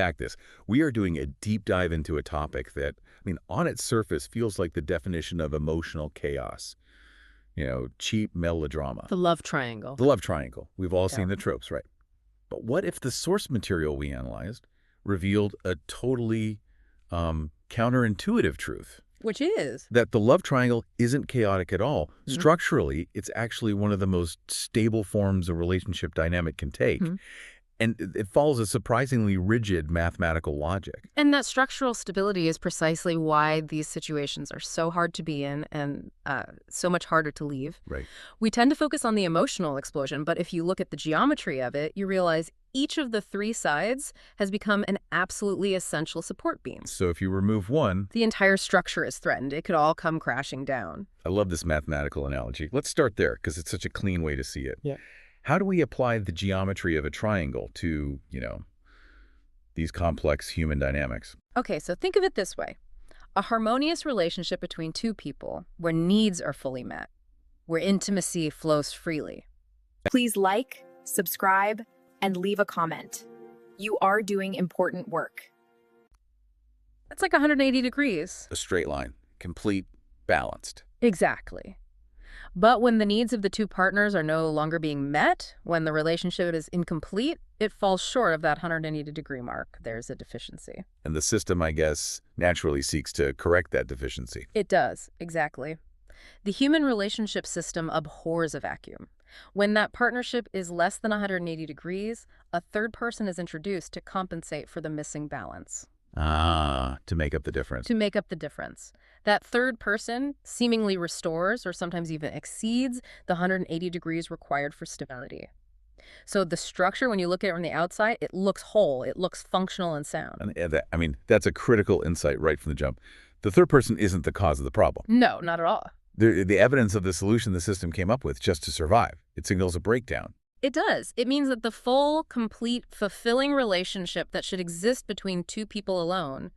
Back this. We are doing a deep dive into a topic that, on its surface feels like the definition of emotional chaos. Cheap melodrama. The love triangle. The love triangle. We've all Yeah. seen the tropes, right? But what if the source material we analyzed revealed a totally counterintuitive truth? Which is? That the love triangle isn't chaotic at all. Mhm. Structurally, it's actually one of the most stable forms a relationship dynamic can take. Mhm. And it follows a surprisingly rigid mathematical logic. And that structural stability is precisely why these situations are so hard to be in and so much harder to leave. Right. We tend to focus on the emotional explosion, but if you look at the geometry of it, you realize each of the three sides has become an absolutely essential support beam. So if you remove one, The entire structure is threatened. It could all come crashing down. I love this mathematical analogy. Let's start there because it's such a clean way to see it. Yeah. How do we apply the geometry of a triangle to, these complex human dynamics? Okay, so think of it this way. A harmonious relationship between two people where needs are fully met, where intimacy flows freely. Please like, subscribe, and leave a comment. You are doing important work. It's like 180 degrees. A straight line, complete, balanced. Exactly. But when the needs of the two partners are no longer being met, when the relationship is incomplete, it falls short of that 180-degree mark. There's a deficiency. And the system, I guess, naturally seeks to correct that deficiency. It does, exactly. The human relationship system abhors a vacuum. When that partnership is less than 180 degrees, a third person is introduced to compensate for the missing balance. To make up the difference. To make up the difference. That third person seemingly restores or sometimes even exceeds the 180 degrees required for stability. So the structure, when you look at it from the outside, it looks whole, it looks functional and sound. And that's a critical insight right from the jump. The third person isn't the cause of the problem. No, not at all. The evidence of the solution the system came up with just to survive. It signals a breakdown. It does. It means that the full, complete, fulfilling relationship that should exist between two people alone,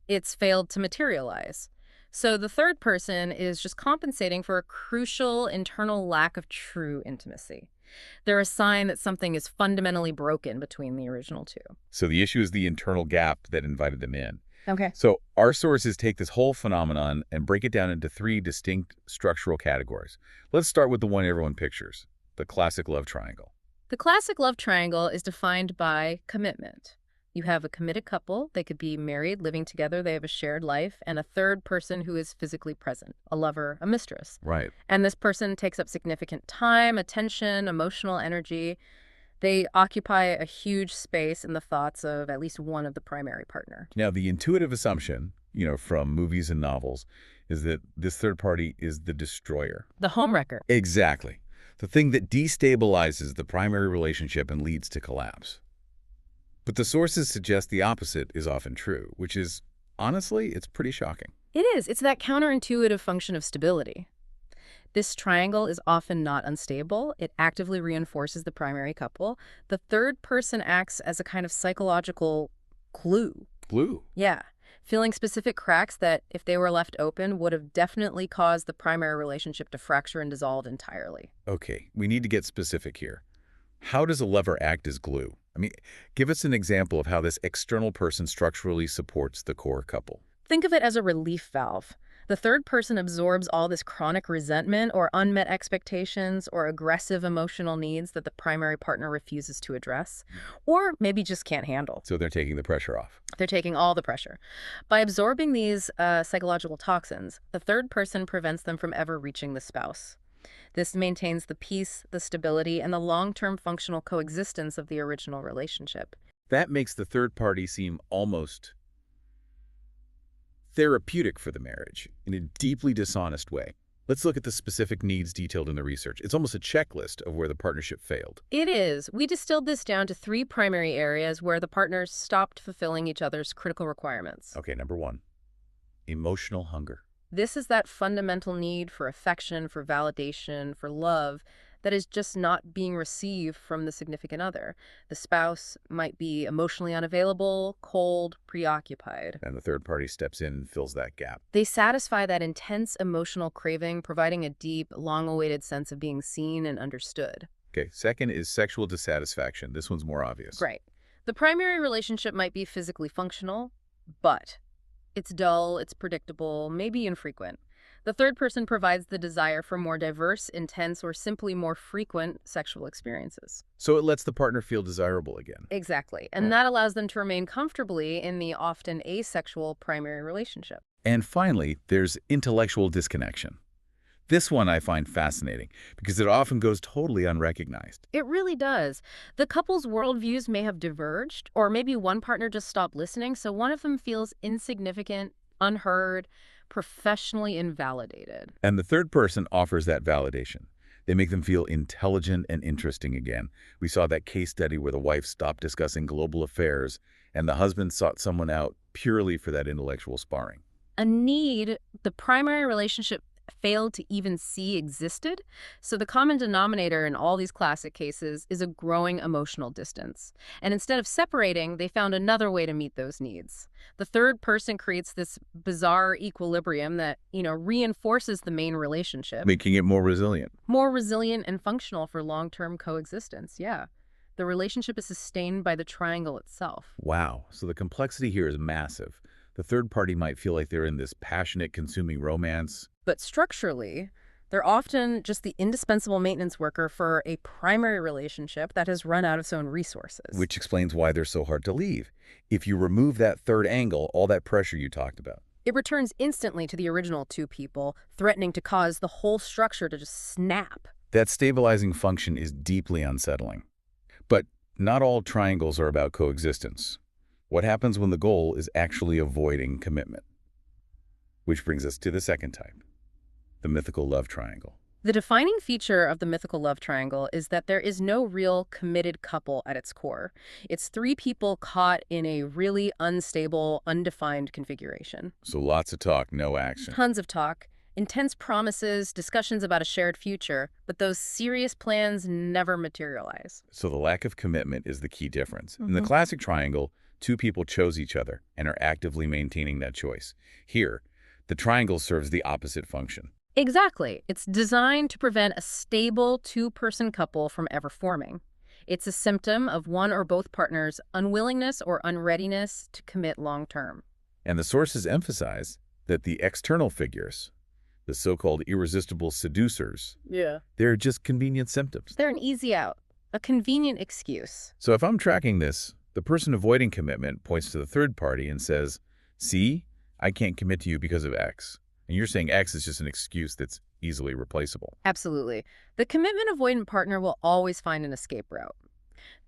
it's failed to materialize. So the third person is just compensating for a crucial internal lack of true intimacy. They're a sign that something is fundamentally broken between the original two. So the issue is the internal gap that invited them in. Okay. So our sources take this whole phenomenon and break it down into three distinct structural categories. Let's start with the one everyone pictures, the classic love triangle. The classic love triangle is defined by commitment. You have a committed couple. They could be married, living together. They have a shared life, and a third person who is physically present, a lover, a mistress. Right. And this person takes up significant time, attention, emotional energy. They occupy a huge space in the thoughts of at least one of the primary partner. Now, the intuitive assumption, from movies and novels, is that this third party is the destroyer. The homewrecker. Exactly. The thing that destabilizes the primary relationship and leads to collapse. But the sources suggest the opposite is often true, which is, honestly, it's pretty shocking. It is. It's that counterintuitive function of stability. This triangle is often not unstable. It actively reinforces the primary couple. The third person acts as a kind of psychological glue. Glue? Yeah. Filling specific cracks that, if they were left open, would have definitely caused the primary relationship to fracture and dissolve entirely. Okay, we need to get specific here. How does a lever act as glue? Give us an example of how this external person structurally supports the core couple. Think of it as a relief valve. The third person absorbs all this chronic resentment or unmet expectations or aggressive emotional needs that the primary partner refuses to address, or maybe just can't handle. So they're taking the pressure off. They're taking all the pressure. By absorbing these psychological toxins, the third person prevents them from ever reaching the spouse. This maintains the peace, the stability, and the long-term functional coexistence of the original relationship. That makes the third party seem almost therapeutic for the marriage in a deeply dishonest way. Let's look at the specific needs detailed in the research. It's almost a checklist of where the partnership failed. It is. We distilled this down to three primary areas where the partners stopped fulfilling each other's critical requirements. Okay, number one, emotional hunger. This is that fundamental need for affection, for validation, for love that is just not being received from the significant other. The spouse might be emotionally unavailable, cold, preoccupied. And the third party steps in and fills that gap. They satisfy that intense emotional craving, providing a deep, long-awaited sense of being seen and understood. Okay, second is sexual dissatisfaction. This one's more obvious. Right. The primary relationship might be physically functional, but it's dull, it's predictable, maybe infrequent. The third person provides the desire for more diverse, intense, or simply more frequent sexual experiences. So it lets the partner feel desirable again. Exactly. And that allows them to remain comfortably in the often asexual primary relationship. And finally, there's intellectual disconnection. This one I find fascinating because it often goes totally unrecognized. It really does. The couple's worldviews may have diverged, or maybe one partner just stopped listening, so one of them feels insignificant, unheard, professionally invalidated. And the third person offers that validation. They make them feel intelligent and interesting again. We saw that case study where the wife stopped discussing global affairs and the husband sought someone out purely for that intellectual sparring. A need the primary relationship failed to even see existed. So the common denominator in all these classic cases is a growing emotional distance. And instead of separating, they found another way to meet those needs. The third person creates this bizarre equilibrium that, reinforces the main relationship. Making it more resilient. More resilient and functional for long-term coexistence, yeah. The relationship is sustained by the triangle itself. Wow. So the complexity here is massive. The third party might feel like they're in this passionate, consuming romance. But structurally, they're often just the indispensable maintenance worker for a primary relationship that has run out of its own resources. Which explains why they're so hard to leave. If you remove that third angle, all that pressure you talked about. It returns instantly to the original two people, threatening to cause the whole structure to just snap. That stabilizing function is deeply unsettling. But not all triangles are about coexistence. What happens when the goal is actually avoiding commitment? Which brings us to the second type, the mythical love triangle. The defining feature of the mythical love triangle is that there is no real committed couple at its core. It's three people caught in a really unstable, undefined configuration. So lots of talk, no action. Tons of talk, intense promises, discussions about a shared future, but those serious plans never materialize. So the lack of commitment is the key difference. In the classic triangle, two people chose each other and are actively maintaining that choice. Here, the triangle serves the opposite function. Exactly. It's designed to prevent a stable two-person couple from ever forming. It's a symptom of one or both partners' unwillingness or unreadiness to commit long-term. And the sources emphasize that the external figures, the so-called irresistible seducers, they're just convenient symptoms. They're an easy out, a convenient excuse. So if I'm tracking this, the person avoiding commitment points to the third party and says, see, I can't commit to you because of X. And you're saying X is just an excuse that's easily replaceable. Absolutely. The commitment avoidant partner will always find an escape route.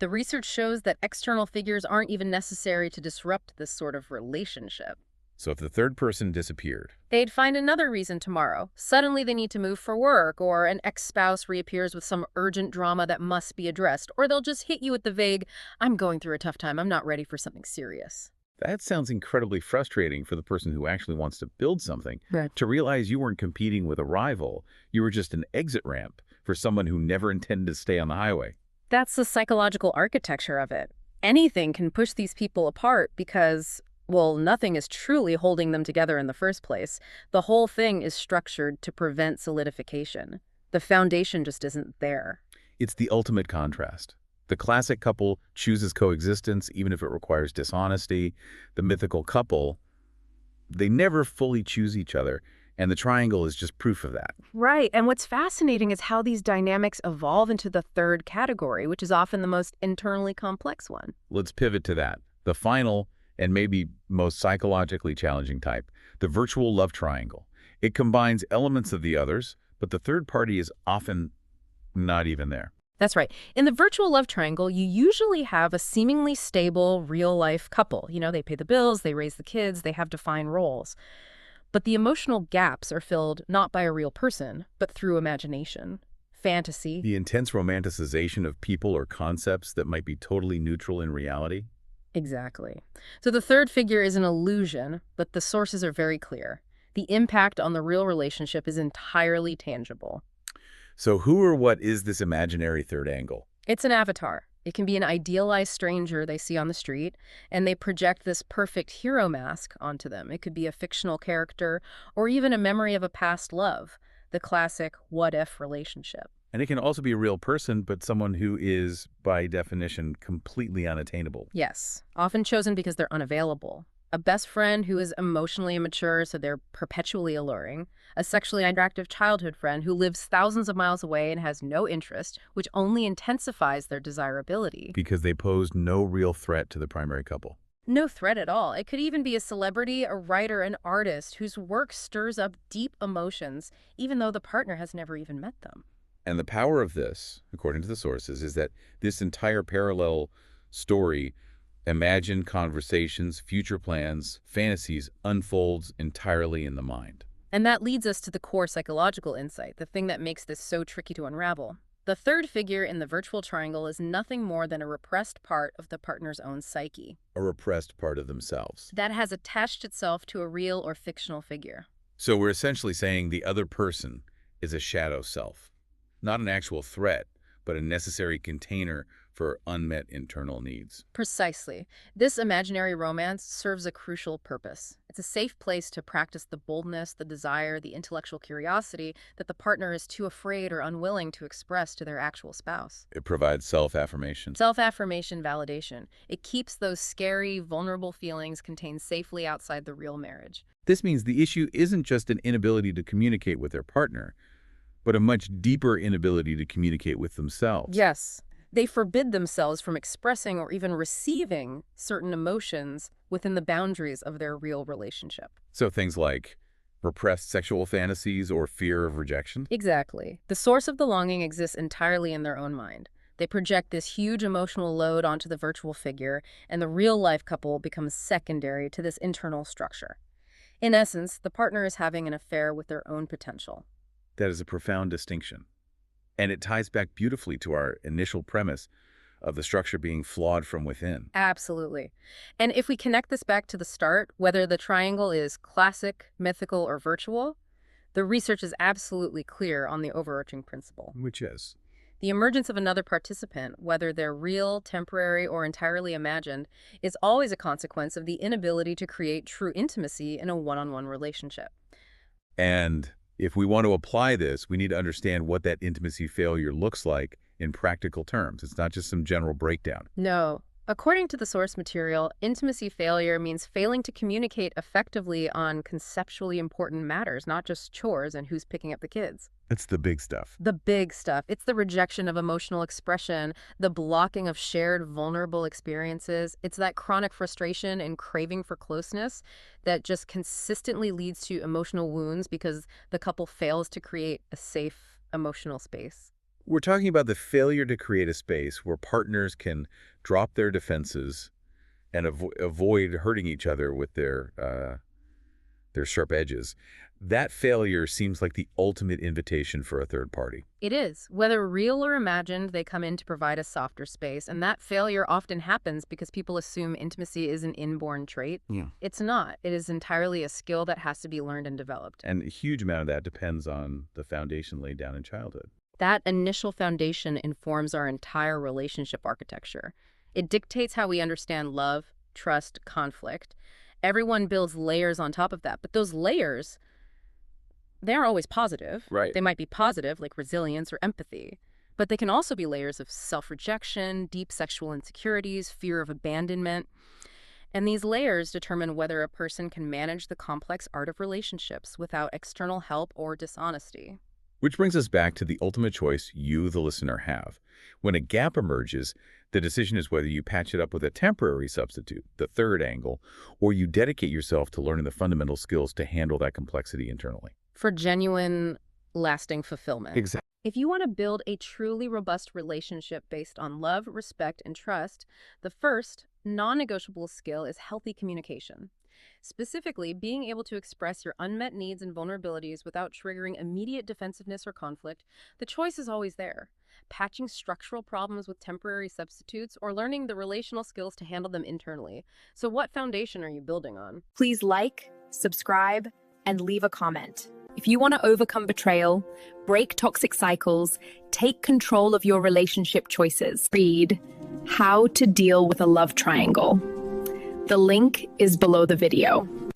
The research shows that external figures aren't even necessary to disrupt this sort of relationship. So if the third person disappeared, They'd find another reason tomorrow. Suddenly they need to move for work, or an ex-spouse reappears with some urgent drama that must be addressed, or they'll just hit you with the vague, I'm going through a tough time, I'm not ready for something serious. that sounds incredibly frustrating for the person who actually wants to build something. Right. To realize you weren't competing with a rival, you were just an exit ramp for someone who never intended to stay on the highway. That's the psychological architecture of it. Anything can push these people apart because, well, nothing is truly holding them together in the first place. The whole thing is structured to prevent solidification. The foundation just isn't there. It's the ultimate contrast. The classic couple chooses coexistence even if it requires dishonesty. The mythical couple, they never fully choose each other, and the triangle is just proof of that. Right, and what's fascinating is how these dynamics evolve into the third category, which is often the most internally complex one. Let's pivot to that. The final and maybe most psychologically challenging type, the virtual love triangle. It combines elements of the others, but the third party is often not even there. That's right. In the virtual love triangle, you usually have a seemingly stable, real-life couple. You know, they pay the bills, they raise the kids, they have defined roles. But the emotional gaps are filled not by a real person, but through imagination, fantasy. The intense romanticization of people or concepts that might be totally neutral in reality. Exactly. So the third figure is an illusion, but the sources are very clear. The impact on the real relationship is entirely tangible. So who or what is this imaginary third angle? It's an avatar. It can be an idealized stranger they see on the street, and they project this perfect hero mask onto them. It could be a fictional character or even a memory of a past love, the classic what-if relationship. And it can also be a real person, but someone who is, by definition, completely unattainable. Yes, often chosen because they're unavailable. A best friend who is emotionally immature, so they're perpetually alluring. A sexually attractive childhood friend who lives thousands of miles away and has no interest, which only intensifies their desirability. Because they pose no real threat to the primary couple. No threat at all. It could even be a celebrity, a writer, an artist whose work stirs up deep emotions, even though the partner has never even met them. And the power of this, according to the sources, is that this entire parallel story, imagined conversations, future plans, fantasies, unfolds entirely in the mind. And that leads us to the core psychological insight, the thing that makes this so tricky to unravel. The third figure in the virtual triangle is nothing more than a repressed part of the partner's own psyche. A repressed part of themselves. That has attached itself to a real or fictional figure. So we're essentially saying the other person is a shadow self. Not an actual threat, but a necessary container for unmet internal needs. Precisely. This imaginary romance serves a crucial purpose. It's a safe place to practice the boldness, the desire, the intellectual curiosity that the partner is too afraid or unwilling to express to their actual spouse. It provides self-affirmation. Self-affirmation validation. It keeps those scary, vulnerable feelings contained safely outside the real marriage. This means the issue isn't just an inability to communicate with their partner, but a much deeper inability to communicate with themselves. Yes. They forbid themselves from expressing or even receiving certain emotions within the boundaries of their real relationship. So things like repressed sexual fantasies or fear of rejection? Exactly. The source of the longing exists entirely in their own mind. They project this huge emotional load onto the virtual figure, and the real-life couple becomes secondary to this internal structure. In essence, the partner is having an affair with their own potential. That is a profound distinction. And it ties back beautifully to our initial premise of the structure being flawed from within. Absolutely. And if we connect this back to the start, whether the triangle is classic, mythical, or virtual, the research is absolutely clear on the overarching principle. Which is? The emergence of another participant, whether they're real, temporary, or entirely imagined, is always a consequence of the inability to create true intimacy in a one-on-one relationship. And if we want to apply this, we need to understand what that intimacy failure looks like in practical terms. It's not just some general breakdown. No. According to the source material, intimacy failure means failing to communicate effectively on conceptually important matters, not just chores and who's picking up the kids. That's the big stuff. The big stuff. It's the rejection of emotional expression, the blocking of shared vulnerable experiences. It's that chronic frustration and craving for closeness that just consistently leads to emotional wounds because the couple fails to create a safe emotional space. We're talking about the failure to create a space where partners can drop their defenses and avoid hurting each other with their sharp edges. That failure seems like the ultimate invitation for a third party. It is. Whether real or imagined, they come in to provide a softer space, and that failure often happens because people assume intimacy is an inborn trait. Yeah. It's not. It is entirely a skill that has to be learned and developed. And a huge amount of that depends on the foundation laid down in childhood. That initial foundation informs our entire relationship architecture. It dictates how we understand love, trust, conflict. Everyone builds layers on top of that, but those layers, they aren't always positive. Right. They might be positive, like resilience or empathy, but they can also be layers of self-rejection, deep sexual insecurities, fear of abandonment. And these layers determine whether a person can manage the complex art of relationships without external help or dishonesty. Which brings us back to the ultimate choice you, the listener, have. When a gap emerges, the decision is whether you patch it up with a temporary substitute, the third angle, or you dedicate yourself to learning the fundamental skills to handle that complexity internally. For genuine, lasting fulfillment. Exactly. If you want to build a truly robust relationship based on love, respect, and trust, the first non-negotiable skill is healthy communication. Specifically, being able to express your unmet needs and vulnerabilities without triggering immediate defensiveness or conflict. The choice is always there. Patching structural problems with temporary substitutes or learning the relational skills to handle them internally. So what foundation are you building on? Please like, subscribe, and leave a comment. If you want to overcome betrayal, break toxic cycles, take control of your relationship choices, read How to Deal with a Love Triangle. The link is below the video.